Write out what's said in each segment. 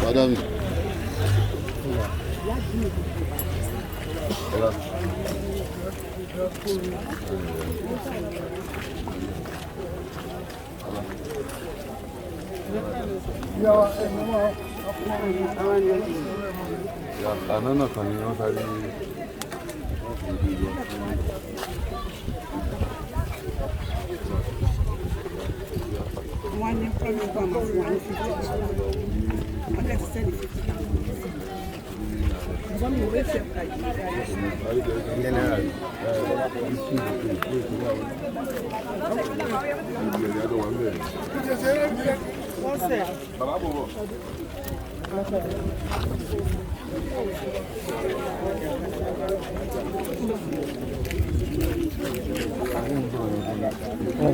Madame. Anana kanina tadi. One problem from 150.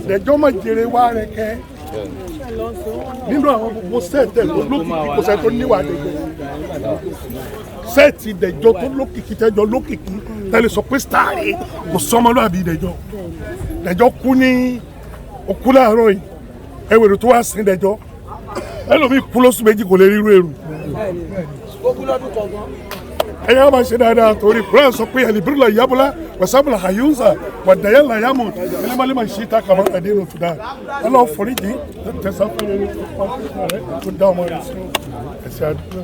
Dejo ma jèrè wa rẹ̀ kẹ́ nínú àwọn gbogbo sẹ́ẹ̀tì lókìkí kò sẹ́ẹ̀ tó níwà Dejo sẹ́ẹ̀tì Dejo tó lókìkí tẹ́jọ lókìkí tẹ́lẹ̀ sọ pé stáàrì kò sọmọlúwàbí Dejo kú ní òkú láàárọ̀ yìí ẹwẹ̀rẹ̀ tó wá sin Dejo ẹlòmíì kú lóṣù méjì kò lè rí irú èrò ẹ̀yà máa ṣe dáadáa torí Quran sọ pé alibirila yabula wasabula hayunza wadaya layamu ẹlẹ́mọ̀lẹ́ máa ṣí ta kàmá àdéhùn tó dáa ọlọ́wọ́ foríjì tẹ̀sán fún ẹni tó dá ọmọ rẹ̀ sí ẹ̀sẹ̀ àdúrà.